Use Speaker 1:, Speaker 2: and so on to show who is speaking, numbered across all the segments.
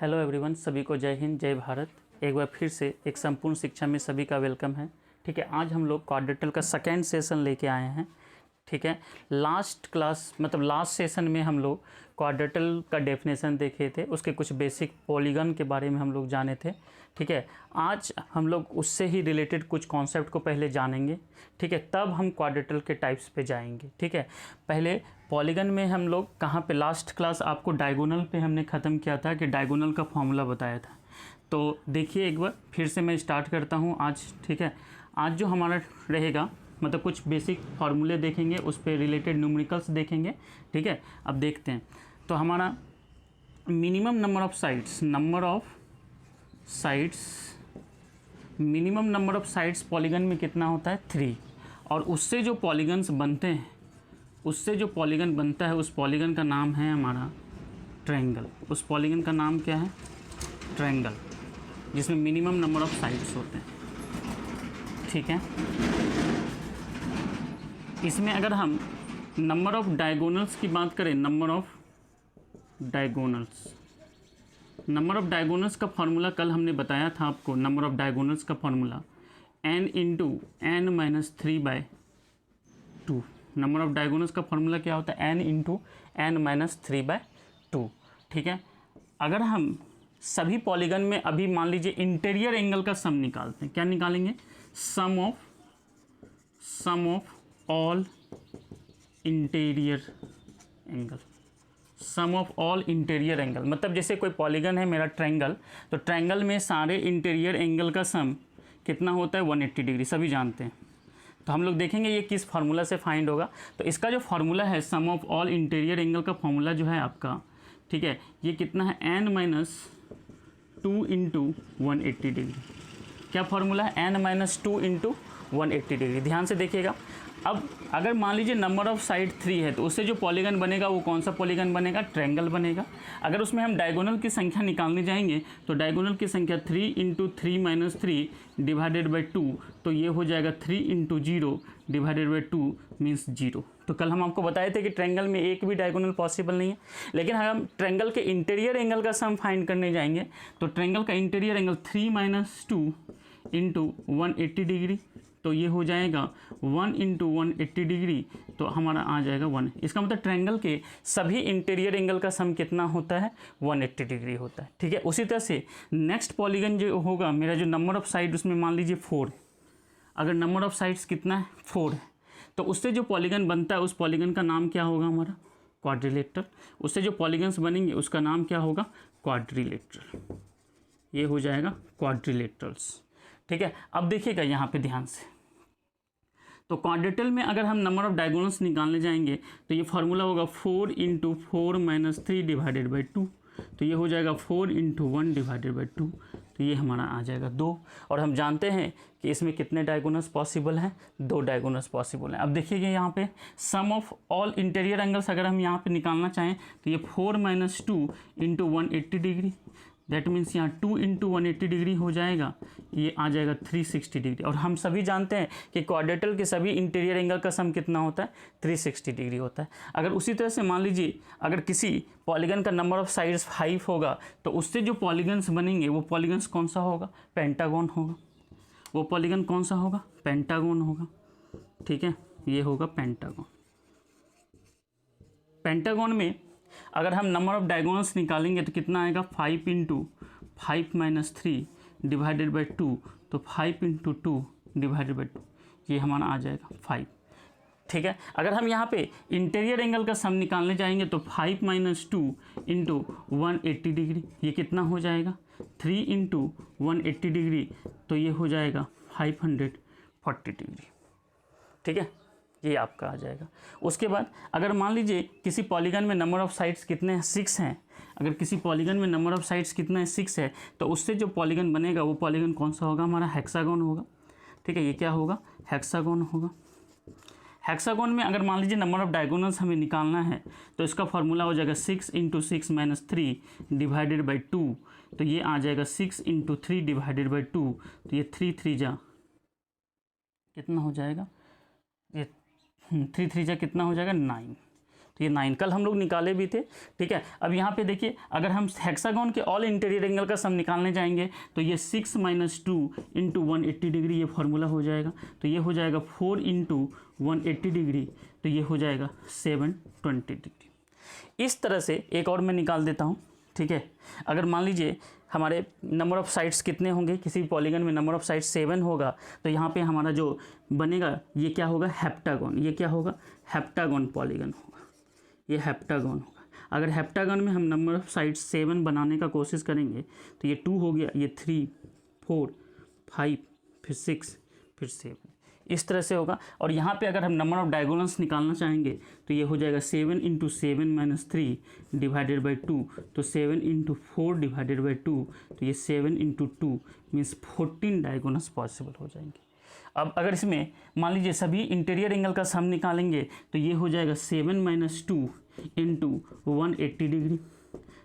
Speaker 1: Hello everyone, सभी को जय हिंद जय भारत। एक बार फिर से एक संपूर्ण शिक्षा में सभी का वेलकम है। ठीक है, आज हम लोग क्वाड्रेटल का सेकेंड सेशन लेके आए हैं। ठीक है, लास्ट क्लास मतलब लास्ट सेशन में हम लोग क्वाड्रेटल का डेफिनेशन देखे थे, उसके कुछ बेसिक पॉलीगन के बारे में हम लोग जाने थे। ठीक है, आज हम लोग उससे ही रिलेटेड कुछ कॉन्सेप्ट को पहले जानेंगे। ठीक है, तब हम क्वाड्रेटल के टाइप्स पे जाएंगे। ठीक है, पहले पॉलीगन में हम लोग कहाँ पे, लास्ट क्लास आपको डायगोनल पे हमने ख़त्म किया था कि डायगोनल का फॉर्मूला बताया था। तो देखिए एक बार फिर से मैं स्टार्ट करता हूँ आज। ठीक है, आज जो हमारा रहेगा मतलब कुछ बेसिक फार्मूले देखेंगे, उस पर रिलेटेड न्यूमेरिकल्स देखेंगे। ठीक है, अब देखते हैं। तो हमारा minimum number of sides, minimum number of sides polygon में कितना होता है, 3। और उससे जो पॉलीगन्स बनते हैं, उससे जो पॉलीगन बनता है उस पॉलीगन का नाम है हमारा ट्रायंगल। उस पॉलीगन का नाम क्या है, ट्रायंगल, जिसमें मिनिमम नंबर ऑफ़ साइड्स होते हैं। ठीक है, इसमें अगर हम नंबर ऑफ़ डायगोनल्स की बात करें, नंबर ऑफ़ डायगोनल्स का फार्मूला कल हमने बताया था आपको। नंबर ऑफ़ डायगोनल्स का formula n into n minus 3/2। Number of diagonals का फार्मूला क्या होता है, n इंटू n माइनस 3/2। ठीक है, अगर हम सभी पॉलीगन में अभी मान लीजिए इंटीरियर एंगल का सम निकालते हैं, क्या निकालेंगे, sum of all interior angle. Sum of all interior angle मतलब जैसे कोई पॉलीगन है मेरा ट्रायंगल, तो ट्रायंगल में सारे इंटीरियर एंगल का सम कितना होता है, 180 डिग्री, सभी जानते हैं। तो हम लोग देखेंगे ये किस फार्मूला से फाइंड होगा। तो इसका जो फार्मूला है sum of all interior angle का फार्मूला जो है आपका, ठीक है, ये कितना है, n माइनस 2 इंटू 180 डिग्री। क्या फार्मूला है, n माइनस 2 इंटू 180 डिग्री। ध्यान से देखिएगा। अब अगर मान लीजिए नंबर ऑफ़ साइड 3 है, तो उससे जो पॉलीगन बनेगा वो कौन सा पॉलीगन बनेगा, ट्रायंगल बनेगा। अगर उसमें हम डायगोनल की संख्या निकालने जाएंगे तो डायगोनल की संख्या 3 इंटू 3 माइनस 3 डिवाइडेड बाई 2, तो ये हो जाएगा 3 इंटू 0 डिवाइडेड बाई 2 मीन्स 0। तो कल हम आपको बताए थे कि ट्रायंगल में एक भी डायगोनल पॉसिबल नहीं है। लेकिन अगर हम ट्रायंगल के इंटीरियर एंगल का सम फाइंड करने जाएंगे तो ट्रायंगल का interior angle 3 minus 2 into 180 degree, तो ये हो जाएगा 1 इंटू 180 डिग्री, तो हमारा आ जाएगा 1। इसका मतलब ट्रायंगल के सभी इंटीरियर एंगल का सम कितना होता है, 180 डिग्री होता है। ठीक है, उसी तरह से नेक्स्ट पॉलीगन जो होगा मेरा, जो नंबर ऑफ़ साइड उसमें मान लीजिए 4। अगर नंबर ऑफ़ साइड्स कितना है, 4 है, तो उससे जो पॉलीगन बनता है उस पॉलीगन का नाम क्या होगा, हमारा क्वाड्रिलेटरल। उससे जो पॉलीगन्स बनेंगे उसका नाम क्या होगा, क्वाड्रिलेटरल। ये हो जाएगा क्वाड्रिलेटरल्स। ठीक है, अब देखिएगा यहाँ पे ध्यान से। तो क्वाड्रेटल में अगर हम नंबर ऑफ़ डायगोनल्स निकालने जाएंगे तो ये फार्मूला होगा 4 इंटू 4 माइनस 3 डिवाइडेड बाई 2, तो ये हो जाएगा 4 इंटू 1 डिवाइडेड बाई 2, तो ये हमारा आ जाएगा 2। और हम जानते हैं कि इसमें कितने डायगोनल्स पॉसिबल हैं, 2 डायगोनल्स पॉसिबल हैं। अब देखिएगा यहाँ पे सम ऑफ ऑल इंटीरियर एंगल्स अगर हम यहाँ पे निकालना चाहें तो ये 4 minus 2 into 180 degree, that means यहाँ 2 इंटू 180 डिग्री हो जाएगा, ये आ जाएगा 360 डिग्री। और हम सभी जानते हैं कि क्वाड्रेटल के सभी इंटीरियर एंगल का सम कितना होता है, 360 डिग्री होता है। अगर उसी तरह से मान लीजिए अगर किसी पॉलीगन का नंबर ऑफ़ साइड्स 5 होगा तो उससे जो पॉलीगन्स बनेंगे वो पॉलीगन्स कौन सा होगा, पेंटागन होगा। वो पॉलीगन कौन सा होगा, पेंटागन होगा। ठीक है, ये होगा पेंटागन। पेंटागन में अगर हम नंबर ऑफ़ डायगोनल्स निकालेंगे तो कितना आएगा, 5 इंटू 5 माइनस 3 डिवाइडेड बाई 2, तो 5 इंटू 2 डिवाइडेड बाई 2, ये हमारा आ जाएगा 5। ठीक है, अगर हम यहाँ पे इंटीरियर एंगल का सम निकालने जाएंगे तो 5 माइनस 2 इंटू 180 डिग्री, ये कितना हो जाएगा, 3 इंटू 180 डिग्री, तो ये हो जाएगा 540 डिग्री। ठीक है, ये आपका आ जाएगा। उसके बाद अगर मान लीजिए किसी पॉलीगन में नंबर ऑफ़ साइड्स कितने हैं, 6 हैं। अगर किसी पॉलीगन में नंबर ऑफ़ साइड्स कितने हैं, 6 है, तो उससे जो पॉलीगन बनेगा वो पॉलीगन कौन सा होगा, हमारा हेक्सागन होगा। ठीक है, ये क्या होगा, हेक्सागन होगा। हेक्सागन में अगर मान लीजिए नंबर ऑफ़ डायगोनल्स हमें निकालना है तो इसका फार्मूला हो जाएगा 6 इंटू 6 माइनस 3 डिवाइडेड बाई 2, तो ये आ जाएगा 6 इंटू 3 डिवाइडेड बाई 2, तो ये 3 3 जा कितना हो जाएगा, ये 3 3 जा कितना हो जाएगा, 9। तो ये 9 कल हम लोग निकाले भी थे। ठीक है, अब यहाँ पे देखिए अगर हम हेक्सागोन के ऑल इंटीरियर एंगल का सम निकालने जाएंगे तो ये 6 - 2 × 180 डिग्री ये फॉर्मूला हो जाएगा। तो ये हो जाएगा 4 × 180 डिग्री, तो ये हो जाएगा 720 डिग्री। इस तरह से एक और मैं निकाल देता हूँ। ठीक है, अगर मान लीजिए हमारे नंबर ऑफ़ साइड्स कितने होंगे, किसी भी पॉलीगन में नंबर ऑफ़ साइड्स 7 होगा, तो यहाँ पे हमारा जो बनेगा ये क्या होगा, हेप्टागोन। ये क्या होगा, हेप्टागोन पॉलीगन होगा, ये हेप्टागोन होगा। अगर हेप्टागोन में हम नंबर ऑफ़ साइड्स 7 बनाने का कोशिश करेंगे तो ये 2 हो गया, ये 3, 4, 5, फिर 6, फिर 7, इस तरह से होगा। और यहाँ पे अगर हम नंबर ऑफ़ डायगोनल्स निकालना चाहेंगे तो ये हो जाएगा 7 × 7 - 3 डिवाइडेड बाई 2, तो 7 × 4 डिवाइडेड बाई 2, तो ये 7 × 2 मीन्स 14 डायगोनल्स पॉसिबल हो जाएंगे। अब अगर इसमें मान लीजिए सभी इंटीरियर एंगल का सम निकालेंगे तो ये हो जाएगा 7 - 2 × 180 डिग्री,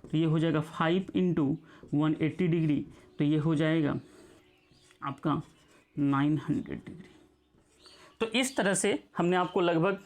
Speaker 1: तो ये हो जाएगा 5 × 180 डिग्री, तो ये हो जाएगा आपका 900 डिग्री। तो इस तरह से हमने आपको लगभग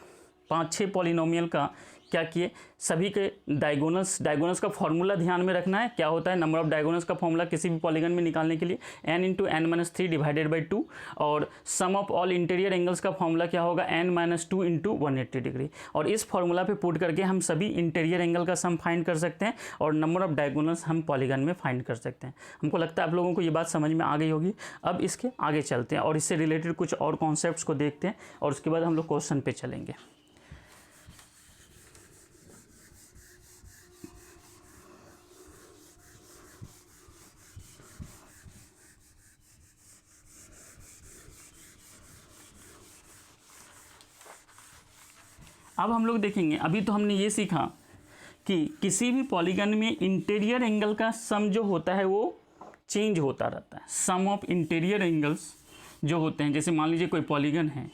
Speaker 1: 5-6 पॉलिनोमियल का क्या किए, सभी के डायगोनल्स का फॉर्मूला ध्यान में रखना है। क्या होता है नंबर ऑफ डायगोनल्स का फॉर्मूला किसी भी पॉलीगन में निकालने के लिए, n × n - 3 डिवाइडेड बाई 2, और सम ऑफ ऑल इंटीरियर एंगल्स का फॉर्मूला क्या होगा, n - 2 × 180 डिग्री। और इस फॉर्मूला पे पुट करके हम सभी इंटीरियर एंगल का सम फाइंड कर सकते हैं और नंबर ऑफ डायगोनल्स हम पॉलीगन में फाइंड कर सकते हैं। हमको लगता है आप लोगों को ये बात समझ में आ गई होगी। अब इसके आगे चलते हैं और इससे रिलेटेड कुछ और कॉन्सेप्ट्स को देखते हैं और उसके बाद हम लोग क्वेश्चन पे चलेंगे। अब हम लोग देखेंगे, अभी तो हमने ये सीखा कि किसी भी पॉलीगन में इंटीरियर एंगल का सम जो होता है वो चेंज होता रहता है। सम ऑफ इंटीरियर एंगल्स जो होते हैं, जैसे मान लीजिए कोई पॉलीगन है,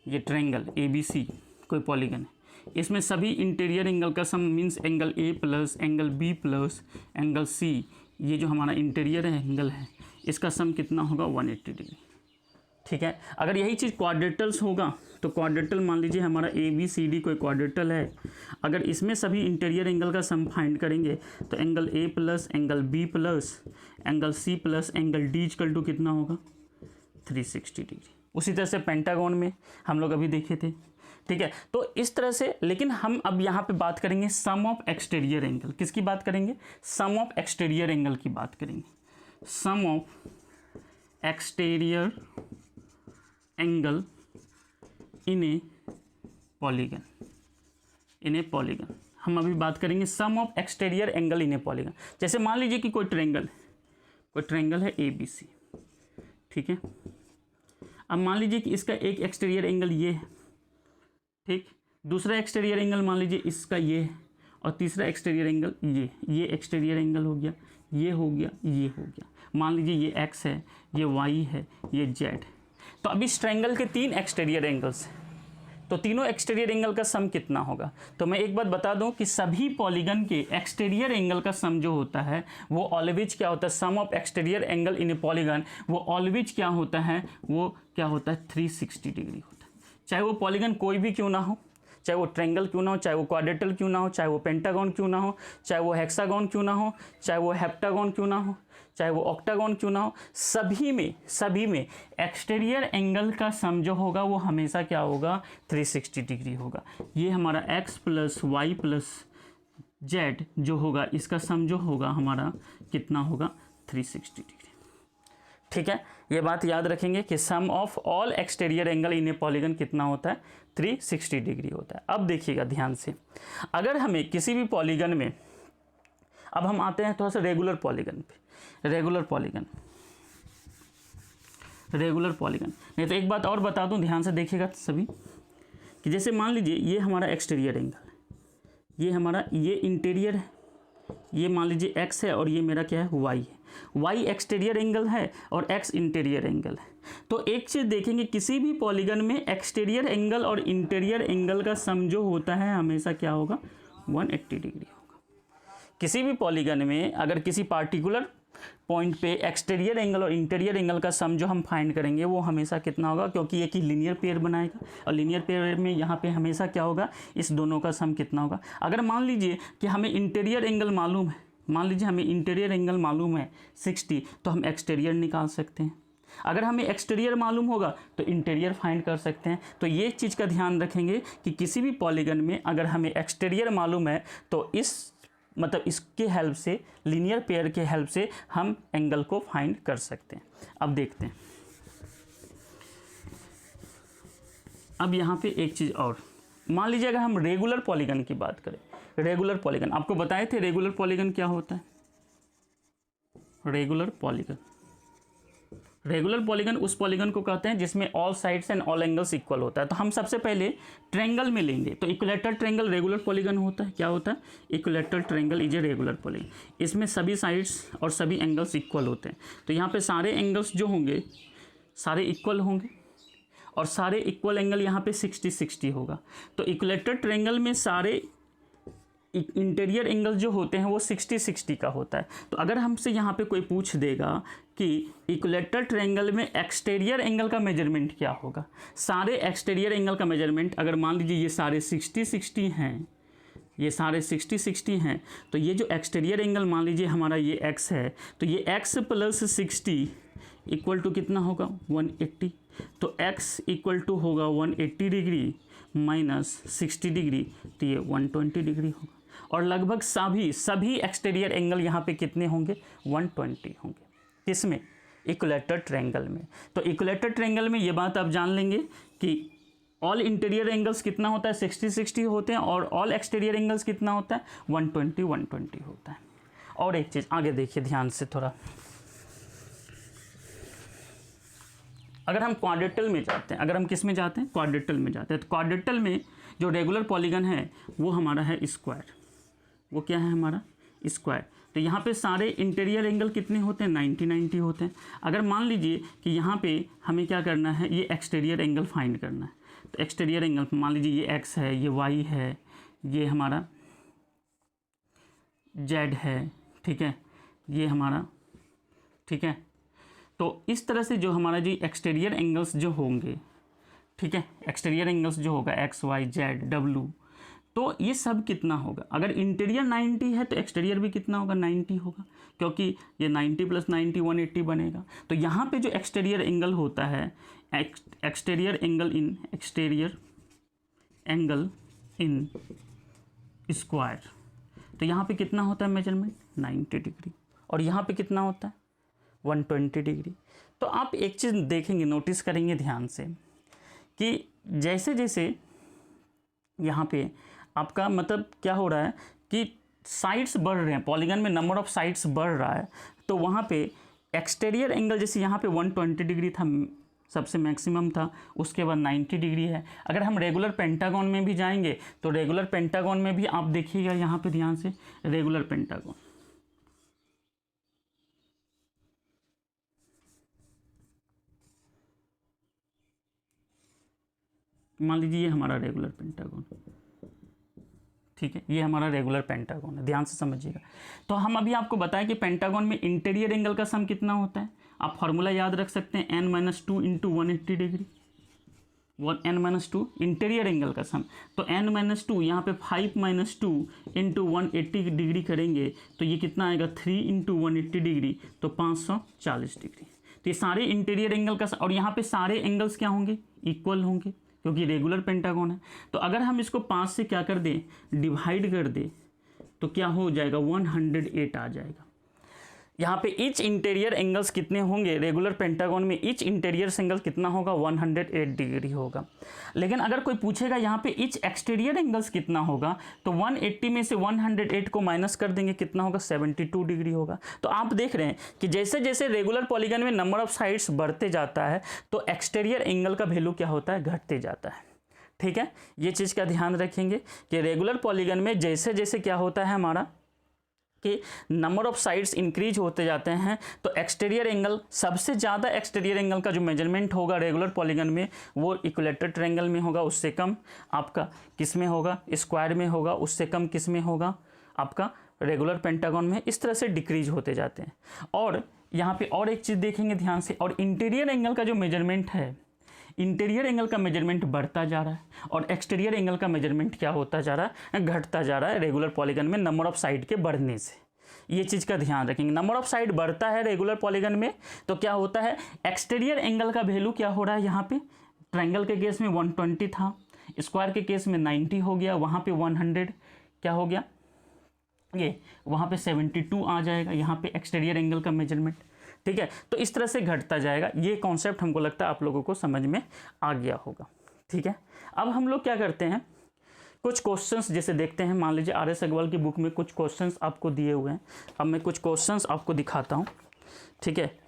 Speaker 1: ये ट्रायंगल ABC कोई पॉलीगन है, इसमें सभी इंटीरियर एंगल का sum means angle A plus angle B plus angle C, ये जो हमारा इंटीरियर एंगल है इसका सम कितना होगा, 180 डिग्री। ठीक है, अगर यही चीज़ क्वाड्रेटल्स होगा तो क्वाड्रेटल मान लीजिए हमारा ABCD कोई क्वाड्रेटल है, अगर इसमें सभी इंटीरियर एंगल का सम फाइंड करेंगे तो angle A plus angle B plus angle C plus angle D equal to कितना होगा, 360 डिग्री। उसी तरह से पेंटागन में हम लोग अभी देखे थे। ठीक है, तो इस तरह से, लेकिन हम अब यहाँ पे बात करेंगे सम ऑफ एक्सटीरियर एंगल। किसकी बात करेंगे, सम ऑफ एक्सटीरियर एंगल की बात करेंगे। Sum of exterior angle in a polygon, in a polygon हम अभी बात करेंगे sum of exterior angle in a polygon. जैसे मान लीजिए कि कोई ट्रायंगल है ABC। ठीक है, अब मान लीजिए कि इसका एक एक्सटीरियर एंगल ये है, ठीक, दूसरा एक्सटीरियर एंगल मान लीजिए इसका ये है, और तीसरा एक्सटीरियर एंगल ये एक्सटीरियर एंगल हो गया, ये हो गया, ये हो गया। मान लीजिए ये X है, ये Y है, ये Z है। तो अभी इस ट्रायंगल के 3 एक्सटीरियर एंगल्स हैं, तो तीनों एक्सटीरियर एंगल का सम कितना होगा। तो मैं एक बात बता दूं कि सभी पॉलीगन के एक्सटीरियर एंगल का सम जो होता है वो ऑलवेज क्या होता है, sum of exterior angle in a polygon वो ऑलवेज क्या होता है, वो क्या होता है, 360 डिग्री होता है। चाहे वो पॉलीगन कोई भी क्यों ना हो, चाहे वो ट्रायंगल क्यों ना हो, चाहे वो क्वाड्रेटल क्यों ना हो, चाहे वो पेंटागन क्यों ना हो, चाहे वो हेक्सागन क्यों ना हो, चाहे वो हेप्टागन क्यों ना हो, चाहे वो ऑक्टागन क्यों ना हो, सभी में एक्सटीरियर एंगल का सम जो होगा वो हमेशा क्या होगा, 360 डिग्री होगा। ये हमारा x plus y plus z जो होगा इसका सम जो होगा हमारा कितना होगा, 360 डिग्री। ठीक है, ये बात याद रखेंगे कि sum of all exterior angle in a polygon कितना होता है, 360 डिग्री होता है। अब देखिएगा ध्यान से, अगर हमें किसी भी पॉलीगन में, अब हम आते हैं थोड़ा सा रेगुलर पॉलीगन पे, रेगुलर पॉलीगन नहीं तो एक बात और बता दूं, ध्यान से देखिएगा सभी, कि जैसे मान लीजिए ये हमारा एक्सटीरियर एंगल है, ये हमारा ये इंटीरियर है, ये मान लीजिए x है और ये मेरा क्या है, y है। y एक्सटीरियर एंगल है और x इंटीरियर एंगल है। तो एक चीज़ देखेंगे, किसी भी पॉलीगन में एक्सटीरियर एंगल और इंटीरियर एंगल का सम जो होता है हमेशा क्या होगा, 180 डिग्री होगा। किसी भी पॉलीगन में अगर किसी पार्टिकुलर पॉइंट पे एक्सटीरियर एंगल और इंटीरियर एंगल का सम जो हम फाइंड करेंगे वो हमेशा कितना होगा, क्योंकि एक ही लीनियर पेयर बनाएगा और लीनियर पेयर में यहाँ पे हमेशा क्या होगा, इस दोनों का सम कितना होगा। अगर मान लीजिए कि हमें इंटीरियर एंगल मालूम है, मान लीजिए हमें इंटीरियर एंगल मालूम है 60, तो हम एक्सटीरियर निकाल सकते हैं। अगर हमें एक्सटीरियर मालूम होगा तो इंटीरियर फाइंड कर सकते हैं। तो ये चीज़ का ध्यान रखेंगे कि किसी भी पॉलीगन में अगर हमें एक्सटीरियर मालूम है तो इसके हेल्प से, लीनियर पेयर के हेल्प से हम एंगल को फाइंड कर सकते हैं। अब देखते हैं, अब यहाँ पे एक चीज़ और, मान लीजिए अगर हम रेगुलर पॉलीगन की बात करें, रेगुलर पॉलीगन आपको बताए थे रेगुलर पॉलीगन क्या होता है। रेगुलर पॉलीगन उस पॉलीगन को कहते हैं जिसमें all sides and all angles equal होता है। तो हम सबसे पहले ट्रायंगल में लेंगे, तो इक्विलैटरल ट्रायंगल रेगुलर पॉलीगन होता है। क्या होता है, equilateral triangle is a regular polygon. इसमें सभी साइड्स और सभी एंगल्स इक्वल होते हैं। तो यहाँ पे सारे एंगल्स जो होंगे सारे इक्वल होंगे और सारे इक्वल एंगल यहाँ पे 60-60 होगा। तो इक्विलैटरल ट्रायंगल में सारे इंटीरियर एंगल जो होते हैं वो 60-60 का होता है। तो अगर हमसे यहाँ पे कोई पूछ देगा कि इक्विलैटरल ट्रायंगल में एक्सटीरियर एंगल का मेजरमेंट क्या होगा, सारे एक्सटीरियर एंगल का मेजरमेंट, अगर मान लीजिए ये सारे 60-60 हैं, ये सारे 60-60 हैं, तो ये जो एक्सटीरियर एंगल मान लीजिए हमारा ये x है, तो ये x + 60 इक्वल टू कितना होगा 180। तो x इक्वल टू होगा 180 डिग्री माइनस 60 डिग्री, तो ये 120 डिग्री होगा। और लगभग सभी एक्सटीरियर एंगल यहाँ पे कितने होंगे, 120 होंगे। किसमें, इक्विलैटरल ट्रायंगल में। तो इक्विलैटरल ट्रायंगल में ये बात आप जान लेंगे कि ऑल इंटीरियर एंगल्स कितना होता है, 60-60 होते हैं, और ऑल एक्सटीरियर एंगल्स कितना होता है, 120 होता है। और एक चीज़ आगे देखिए ध्यान से थोड़ा, अगर हम क्वाड्रेटल में जाते हैं, अगर हम किस में जाते हैं, क्वाड्रेटल में जाते हैं, तो क्वाड्रेटल में जो रेगुलर पॉलीगन है वो हमारा है स्क्वायर। वो क्या है हमारा, स्क्वायर। तो यहाँ पे सारे इंटीरियर एंगल कितने होते हैं, 90-90 होते हैं। अगर मान लीजिए कि यहाँ पे हमें क्या करना है, ये एक्सटीरियर एंगल फाइंड करना है, तो एक्सटीरियर एंगल मान लीजिए ये x है, ये y है, ये हमारा z है, ठीक है, ये हमारा, ठीक है। तो इस तरह से जो हमारा जी एक्सटीरियर एंगल्स जो होंगे, ठीक है, एक्सटीरियर एंगल्स जो होगा x, y, z, w, तो ये सब कितना होगा। अगर इंटीरियर 90 है तो एक्सटीरियर भी कितना होगा, 90 होगा, क्योंकि ये 90 + 90 180 बनेगा। तो यहाँ पे जो एक्सटीरियर एंगल होता है, एक्सटीरियर एंगल इन स्क्वायर, तो यहाँ पे कितना होता है मेजरमेंट, 90 डिग्री, और यहाँ पे कितना होता है 120 डिग्री। तो आप एक चीज़ देखेंगे, नोटिस करेंगे ध्यान से कि जैसे जैसे यहाँ पे आपका मतलब क्या हो रहा है कि साइड्स बढ़ रहे हैं, पॉलीगन में नंबर ऑफ साइड्स बढ़ रहा है, तो वहाँ पे एक्सटीरियर एंगल जैसे यहाँ पे 120 डिग्री था, सबसे मैक्सिमम था, उसके बाद 90 डिग्री है। अगर हम रेगुलर पेंटागन में भी जाएंगे तो रेगुलर पेंटागन में भी आप देखिएगा यहाँ पे ध्यान से, रेगुलर पेंटागन, मान लीजिए ये हमारा रेगुलर पेंटागन, ठीक है, ये हमारा रेगुलर पेंटागन है, ध्यान से समझिएगा। तो हम अभी आपको बताएं कि पेंटागन में इंटीरियर एंगल का सम कितना होता है। आप फार्मूला याद रख सकते हैं, n - 2 × 180 degree, n - 2 interior angle का सम। तो n - 2 यहाँ पे 5 - 2 × 180 डिग्री करेंगे तो ये कितना आएगा, 3 × 180 डिग्री, तो 540 डिग्री। तो ये सारे इंटीरियर एंगल का, और यहाँ पे सारे एंगल्स क्या होंगे, इक्वल होंगे, क्योंकि रेगुलर पेंटागन है। तो अगर हम इसको 5 से क्या कर दें, डिवाइड कर दें, तो क्या हो जाएगा, 108 आ जाएगा। यहाँ पे ईच इंटीरियर एंगल्स कितने होंगे, रेगुलर पेंटागन में ईच इंटीरियर एंगल कितना होगा, 108 डिग्री होगा। लेकिन अगर कोई पूछेगा यहाँ पे ईच एक्सटीरियर एंगल्स कितना होगा, तो 180 में से 108 को माइनस कर देंगे, कितना होगा, 72 डिग्री होगा। तो आप देख रहे हैं कि जैसे जैसे रेगुलर पॉलीगन में नंबर ऑफ साइड्स बढ़ते जाता है तो एक्सटीरियर एंगल का वैल्यू क्या होता है, घटते जाता है। ठीक है, ये चीज़ का ध्यान रखेंगे कि रेगुलर पॉलीगन में जैसे जैसे क्या होता है हमारा कि नंबर ऑफ साइड्स इंक्रीज होते जाते हैं, तो एक्सटीरियर एंगल, सबसे ज़्यादा एक्सटीरियर एंगल का जो मेजरमेंट होगा रेगुलर पॉलीगन में वो इक्विलैटरल ट्रायंगल में होगा, उससे कम आपका किस में होगा, स्क्वायर में होगा, उससे कम किस में होगा, आपका रेगुलर पेंटागन में इस तरह से डिक्रीज होते जाते हैं। और यहाँ पे और एक चीज़ देखेंगे ध्यान से, और इंटीरियर एंगल का जो मेजरमेंट है, इंटीरियर एंगल का मेजरमेंट बढ़ता जा रहा है और एक्सटीरियर एंगल का मेजरमेंट क्या होता जा रहा है, घटता जा रहा है रेगुलर पॉलीगन में नंबर ऑफ साइड के बढ़ने से। ये चीज़ का ध्यान रखेंगे, नंबर ऑफ साइड बढ़ता है रेगुलर पॉलीगन में तो क्या होता है, एक्सटीरियर एंगल का वैल्यू क्या हो रहा है, यहाँ पे ट्रायंगल के केस में 120 था, स्क्वायर के केस में 90 हो गया, वहाँ पे 100 क्या हो गया, ये वहाँ पे 72 आ जाएगा, यहाँ पे एक्सटीरियर एंगल का मेजरमेंट। ठीक है, तो इस तरह से घटता जाएगा। ये कॉन्सेप्ट हमको लगता है आप लोगों को समझ में आ गया होगा। ठीक है, अब हम लोग क्या करते हैं, कुछ क्वेश्चंस जैसे देखते हैं। मान लीजिए आर एस अग्रवाल की बुक में कुछ क्वेश्चंस आपको दिए हुए हैं, अब मैं कुछ क्वेश्चंस आपको दिखाता हूँ। ठीक है,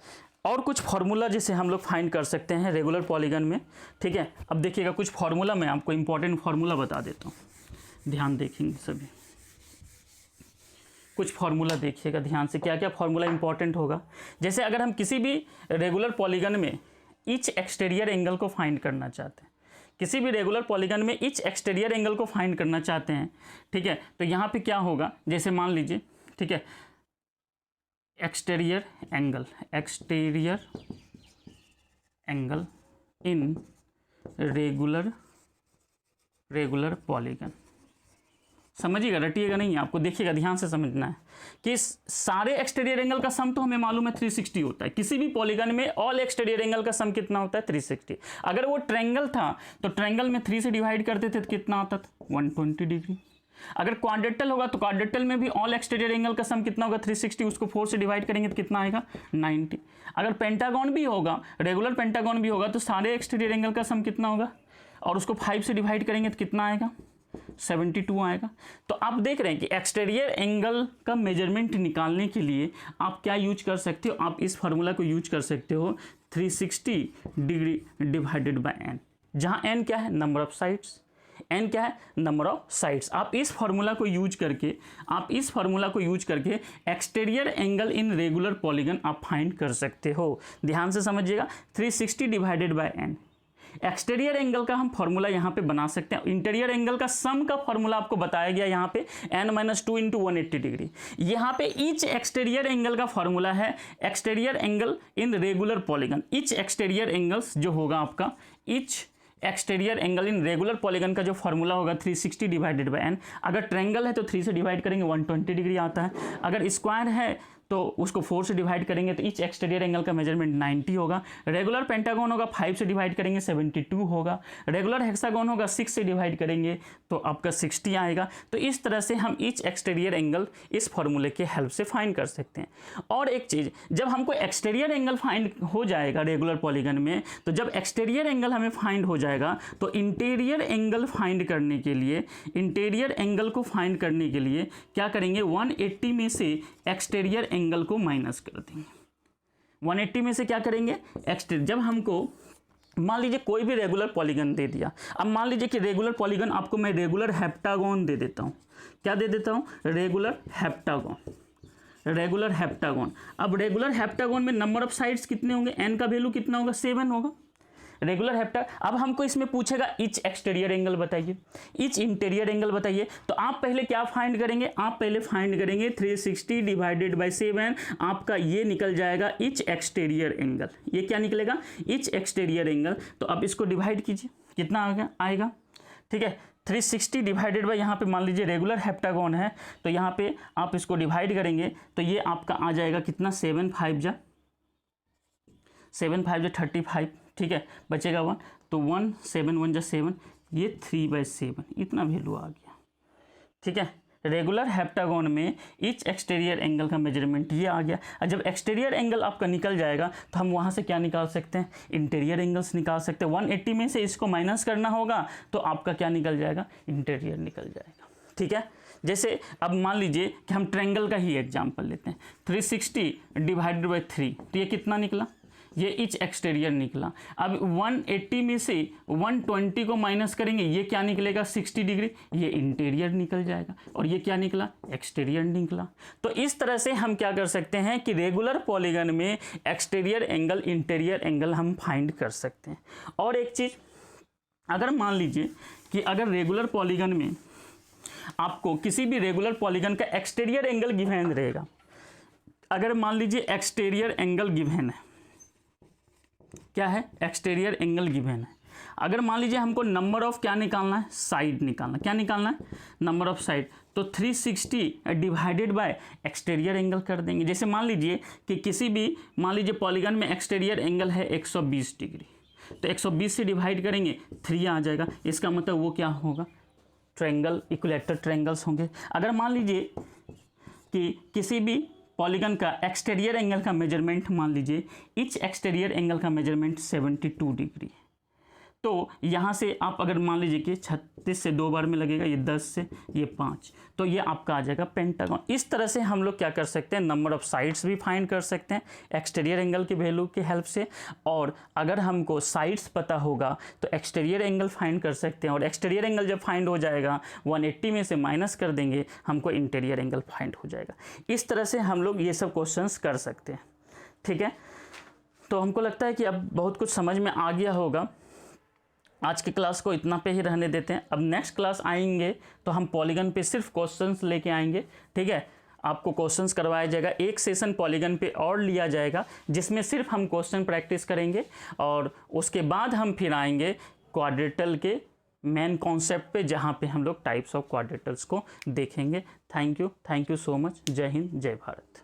Speaker 1: और कुछ फार्मूला जैसे हम लोग फाइंड कर सकते हैं रेगुलर पॉलीगन में। ठीक है, अब देखिएगा कुछ फार्मूला मैं आपको इंपॉर्टेंट फार्मूला बता देता हूँ, ध्यान देखेंगे सभी। कुछ फार्मूला देखिएगा ध्यान से, क्या क्या फार्मूला इंपॉर्टेंट होगा। जैसे अगर हम किसी भी रेगुलर पॉलीगन में ईच एक्सटीरियर एंगल को फाइंड करना चाहते हैं, किसी भी रेगुलर पॉलीगन में ईच एक्सटीरियर एंगल को फाइंड करना चाहते हैं, ठीक है, तो यहाँ पे क्या होगा, जैसे मान लीजिए, ठीक है, exterior angle in regular polygon. समझिएगा, रटिएगा नहीं, आपको देखिएगा ध्यान से समझना है कि सारे एक्सटीरियर एंगल का सम तो हमें मालूम है 360 होता है। किसी भी पॉलीगन में ऑल एक्सटीरियर एंगल का सम कितना होता है, 360। अगर वो ट्रायंगल था तो ट्रायंगल में 3 से डिवाइड करते थे तो कितना आता था, 120 डिग्री। अगर क्वाड्रेटल होगा तो क्वाड्रेटल में भी ऑल एक्सटीरियर एंगल का सम कितना होगा, 360, उसको 4 से डिवाइड करेंगे तो कितना आएगा, 90। अगर पेंटागन भी होगा, रेगुलर पेंटागन भी होगा, तो सारे एक्सटीरियर एंगल का सम कितना होगा और उसको 5 से डिवाइड करेंगे तो कितना आएगा, 72 आएगा। तो आप देख रहे हैं कि एक्सटीरियर एंगल का मेजरमेंट निकालने के लिए आप क्या यूज कर सकते हो, आप इस फार्मूला को यूज कर सकते हो, 360 डिग्री डिवाइडेड बाय एन, जहां एन क्या है, नंबर ऑफ साइड्स, एन क्या है, नंबर ऑफ साइड्स। आप इस फार्मूला को यूज करके exterior angle in regular polygon आप फाइंड कर सकते हो। ध्यान से समझिएगा, 360 divided by n. Exterior angle का हम फॉर्मूला यहाँ पे बना सकते हैं। इंटीरियर एंगल का सम का फॉर्मूला आपको बताया गया यहाँ पे n-2 इंटू 180 डिग्री। यहाँ पे ईच एक्सटीरियर एंगल का फॉर्मूला है exterior angle in regular polygon. Each exterior angles जो होगा आपका, each exterior angle in regular polygon का जो फॉर्मूला होगा 360 डिवाइडेड बाय n। अगर ट्रायंगल है तो 3 से डिवाइड करेंगे 120 डिग्री आता है। अगर स्क्वायर है तो उसको 4 से डिवाइड करेंगे तो ईच एक्सटीरियर एंगल का मेजरमेंट 90 होगा। रेगुलर पेंटागन होगा 5 से डिवाइड करेंगे 72 होगा। रेगुलर हेक्सागन होगा 6 से डिवाइड करेंगे तो आपका 60 आएगा। तो इस तरह से हम ईच एक्सटीरियर एंगल इस फॉर्मूले के हेल्प से फाइंड कर सकते हैं। और एक चीज़, जब हमको एक्सटीरियर एंगल फाइंड हो जाएगा रेगुलर पॉलीगन में, तो जब एक्सटीरियर एंगल हमें फाइंड हो जाएगा तो इंटीरियर एंगल फाइंड करने के लिए, इंटीरियर एंगल को फाइंड करने के लिए क्या करेंगे, 180 में से एक्सटीरियर एंगल को माइनस कर देंगे। 180 में से क्या करेंगे, एक्सटीरियर। जब हमको मान लीजिए कोई भी रेगुलर पॉलीगन दे दिया, अब मान लीजिए कि रेगुलर पॉलीगन आपको मैं रेगुलर हेप्टागन दे देता हूँ। क्या दे देता हूँ, रेगुलर हेप्टागन। अब रेगुलर हेप्टागन में नंबर ऑफ साइड्स कितने होंगे, एन का वैल्यू कितना होगा, 7 होगा। रेगुलर हेप्टा, अब हमको इसमें पूछेगा ईच एक्सटीरियर एंगल बताइए, ईच इंटीरियर एंगल बताइए। तो आप पहले क्या फाइंड करेंगे, आप पहले फाइंड करेंगे 360 डिवाइडेड बाय 7, आपका ये निकल जाएगा ईच एक्सटीरियर एंगल। ये क्या निकलेगा, ईच एक्सटीरियर एंगल। तो अब इसको डिवाइड कीजिए, कितना आएगा, ठीक है, 360 डिवाइडेड बाय, यहाँ पे मान लीजिए रेगुलर हेप्टागन है तो यहाँ पे आप इसको डिवाइड करेंगे तो ये आपका आ जाएगा कितना, 7 5 जा 35, ठीक है, बचेगा 1, तो 1 7 1 जा 7, ये 3/7 इतना वैल्यू आ गया। ठीक है, रेगुलर हेप्टागन में ईच एक्सटीरियर एंगल का मेजरमेंट ये आ गया। और जब एक्सटीरियर एंगल आपका निकल जाएगा तो हम वहाँ से क्या निकाल सकते हैं, इंटीरियर एंगल्स निकाल सकते हैं। 180 में से इसको माइनस करना होगा तो आपका क्या निकल जाएगा, इंटीरियर निकल जाएगा। ठीक है, जैसे अब मान लीजिए कि हम ट्रायंगल का ही एग्जाम्पल लेते हैं, 360 डिवाइडेड बाई 3, तो ये कितना निकला, ये ईच एक्सटीरियर निकला। अब 180 में से 120 को माइनस करेंगे, ये क्या निकलेगा, 60 डिग्री, ये इंटीरियर निकल जाएगा। और ये क्या निकला, एक्सटीरियर निकला। तो इस तरह से हम क्या कर सकते हैं कि रेगुलर पॉलीगन में एक्सटीरियर एंगल, इंटीरियर एंगल हम फाइंड कर सकते हैं। और एक चीज़, अगर मान लीजिए कि अगर रेगुलर पॉलीगन में आपको किसी भी रेगुलर पॉलीगन का एक्सटीरियर एंगल गिवन रहेगा। अगर मान लीजिए एक्सटीरियर एंगल गिवन है, क्या है, एक्सटीरियर एंगल गिवन है। अगर मान लीजिए हमको नंबर ऑफ क्या निकालना है, साइड निकालना, क्या निकालना है, नंबर ऑफ साइड, तो 360 डिवाइडेड बाय एक्सटीरियर एंगल कर देंगे। जैसे मान लीजिए कि किसी भी, मान लीजिए पॉलीगन में एक्सटीरियर एंगल है 120 डिग्री, तो 120 से डिवाइड करेंगे 3 आ जाएगा। इसका मतलब वो क्या होगा, ट्रायंगल, इक्विलैटरल ट्रायंगल्स होंगे। अगर मान लीजिए कि किसी भी पॉलीगन का एक्सटीरियर एंगल का मेजरमेंट, मान लीजिए ईच एक्सटीरियर एंगल का मेजरमेंट 72 डिग्री, तो यहाँ से आप अगर मान लीजिए कि 36 से 2 बार में लगेगा, ये 10 से ये 5, तो ये आपका आ जाएगा पेंटागन। इस तरह से हम लोग क्या कर सकते हैं, नंबर ऑफ साइड्स भी फाइंड कर सकते हैं एक्सटीरियर एंगल की वैल्यू की हेल्प से। और अगर हमको साइड्स पता होगा तो एक्सटीरियर एंगल फाइंड कर सकते हैं, और एक्सटीरियर एंगल जब फाइंड हो जाएगा 180 में से माइनस कर देंगे, हमको इंटीरियर एंगल फाइंड हो जाएगा। इस तरह से हम लोग ये सब क्वेश्चंस कर सकते हैं। ठीक है, तो हमको लगता है कि अब बहुत कुछ समझ में आ गया होगा। आज की क्लास को इतना पे ही रहने देते हैं। अब नेक्स्ट क्लास आएंगे तो हम पॉलीगन पे सिर्फ क्वेश्चंस लेके आएंगे। ठीक है, आपको क्वेश्चंस करवाया जाएगा, एक सेशन पॉलीगन पे और लिया जाएगा जिसमें सिर्फ हम क्वेश्चन प्रैक्टिस करेंगे, और उसके बाद हम फिर आएंगे क्वाड्रेटल के मेन कॉन्सेप्ट पे, जहाँ पे हम लोग टाइप्स ऑफ क्वाड्रेटल्स को देखेंगे। Thank you so much. जय हिंद, जय भारत।